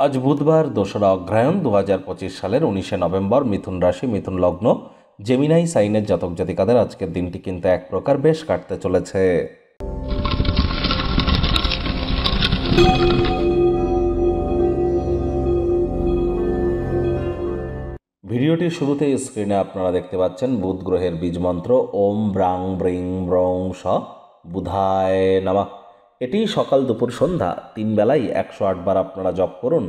আজ বুধবার 2রা অগ্রহায়ণ 2025 সালের 19শে নভেম্বর। মিথুন রাশি, মিথুন লগ্ন, জেমিনাই সাইনের জাতক জাতিকাদের আজকের দিনটি কিন্তু এক প্রকার বেশ কাটতে চলেছে। ভিডিওটির শুরুতে স্ক্রিনে আপনারা দেখতে পাচ্ছেন বুধ গ্রহের বীজ মন্ত্র ওম ব্রাং ব্রিং ব্রং স বুধায় নমঃ। এটি সকাল দুপুর সন্ধ্যা 3 বেলায় 108 বার আপনারা জপ করুন,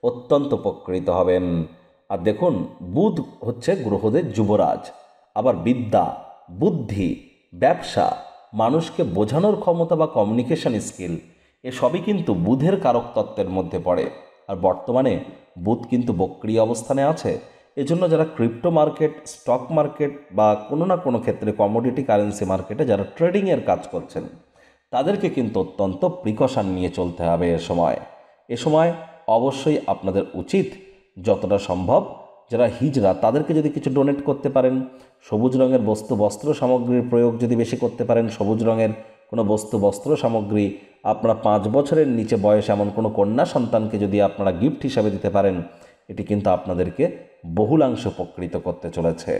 অত্যন্ত উপকৃত হবেন। আর দেখুন, বুধ হচ্ছে গ্রহদের যুবরাজ। আবার বিদ্যা, বুদ্ধি, ব্যবসা, মানুষকে বোঝানোর ক্ষমতা বা কমিউনিকেশন স্কিল, এসবই কিন্তু বুধের কারক তত্ত্বের মধ্যে পড়ে। আর বর্তমানে বুধ কিন্তু বক্রী অবস্থানে আছে। এজন্য যারা ক্রিপ্টো মার্কেট, স্টক মার্কেট বা কোনো না কোনো ক্ষেত্রে কমোডিটি কারেন্সি মার্কেটে যারা ট্রেডিংয়ের কাজ করছেন, তাদেরকে কিন্তু অত্যন্ত প্রিকশন নিয়ে চলতে হবে এ সময় অবশ্যই আপনাদের উচিত যতটা সম্ভব যারা হিজড়া তাদেরকে যদি কিছু ডোনেট করতে পারেন, সবুজ রঙের বস্ত্র সামগ্রীর প্রয়োগ যদি বেশি করতে পারেন, সবুজ রঙের কোনো বস্ত্র সামগ্রী আপনারা 5 বছরের নিচে বয়স এমন কোনো কন্যা সন্তানকে যদি আপনারা গিফট হিসাবে দিতে পারেন, এটি কিন্তু আপনাদেরকে বহুলাংশে উপকৃত করতে চলেছে।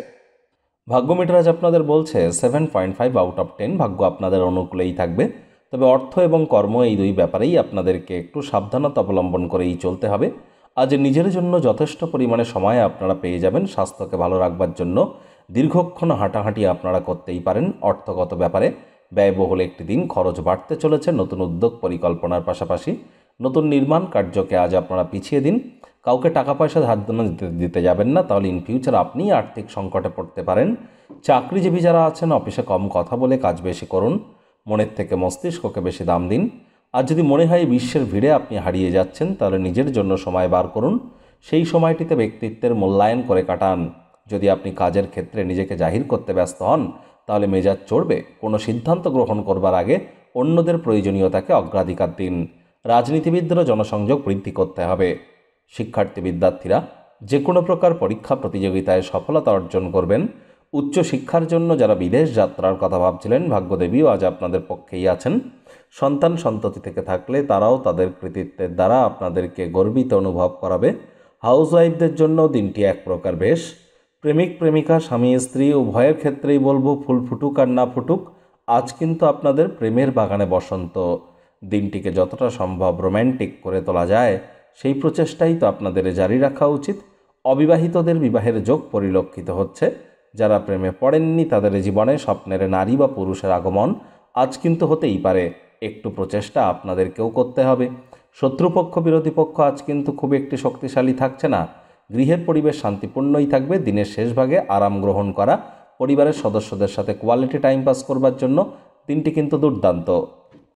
ভাগ্য মিটার আজ আপনাদের বলছে 7.5 আউট অফ 10। ভাগ্য আপনাদের অনুকূলেই থাকবে, তবে অর্থ এবং কর্ম এই দুই ব্যাপারেই আপনাদেরকে একটু সাবধানতা অবলম্বন করেই চলতে হবে। আজ নিজের জন্য যথেষ্ট পরিমাণে সময় আপনারা পেয়ে যাবেন। স্বাস্থ্যকে ভালো রাখবার জন্য দীর্ঘক্ষণ হাঁটাহাঁটি আপনারা করতেই পারেন। অর্থগত ব্যাপারে ব্যয়বহুল একটি দিন, খরচ বাড়তে চলেছে। নতুন উদ্যোগ পরিকল্পনার পাশাপাশি নতুন নির্মাণ কার্যকে আজ আপনারা পিছিয়ে দিন। কাউকে টাকা পয়সা ধার দিতে যাবেন না, তাহলে ইন ফিউচার আপনিই আর্থিক সংকটে পড়তে পারেন। চাকরিজীবী যারা আছেন, অফিসে কম কথা বলে কাজ বেশি করুন। মনের থেকে মস্তিষ্ককে বেশি দাম দিন। আর যদি মনে হয় বিশ্বের ভিড়ে আপনি হারিয়ে যাচ্ছেন, তাহলে নিজের জন্য সময় বার করুন। সেই সময়টিতে ব্যক্তিত্বের মূল্যায়ন করে কাটান। যদি আপনি কাজের ক্ষেত্রে নিজেকে জাহির করতে ব্যস্ত হন, তাহলে মেজাজ চড়বে। কোনো সিদ্ধান্ত গ্রহণ করবার আগে অন্যদের প্রয়োজনীয়তাকে অগ্রাধিকার দিন। রাজনীতিবিদদেরও জনসংযোগ বৃদ্ধি করতে হবে। শিক্ষার্থী বিদ্যার্থীরা যে কোনো প্রকার পরীক্ষা প্রতিযোগিতায় সফলতা অর্জন করবেন। উচ্চশিক্ষার জন্য যারা বিদেশ যাত্রার কথা ভাবছিলেন, ভাগ্যদেবীও আজ আপনাদের পক্ষেই আছেন। সন্তান সন্ততি থেকে থাকলে তারাও তাদের কৃতিত্বের দ্বারা আপনাদেরকে গর্বিত অনুভব করাবে। হাউসওয়াইফদের জন্য দিনটি এক প্রকার বেশ। প্রেমিক প্রেমিকা, স্বামী স্ত্রী উভয়ের ক্ষেত্রেই বলবো, ফুল ফুটুক আর না ফুটুক, আজ কিন্তু আপনাদের প্রেমের বাগানে বসন্ত। দিনটিকে যতটা সম্ভব রোম্যান্টিক করে তোলা যায়, সেই প্রচেষ্টাই তো আপনাদের জারি রাখা উচিত। অবিবাহিতদের বিবাহের যোগ পরিলক্ষিত হচ্ছে। যারা প্রেমে পড়েননি তাদের জীবনে স্বপ্নের নারী বা পুরুষের আগমন আজ কিন্তু হতেই পারে। একটু প্রচেষ্টা আপনাদেরকেও করতে হবে। শত্রুপক্ষ, বিরোধী পক্ষ আজ কিন্তু খুব একটি শক্তিশালী থাকছে না। গৃহের পরিবেশ শান্তিপূর্ণই থাকবে। দিনের শেষ ভাগে আরাম গ্রহণ করা, পরিবারের সদস্যদের সাথে কোয়ালিটি টাইম পাস করবার জন্য দিনটি কিন্তু দুর্দান্ত।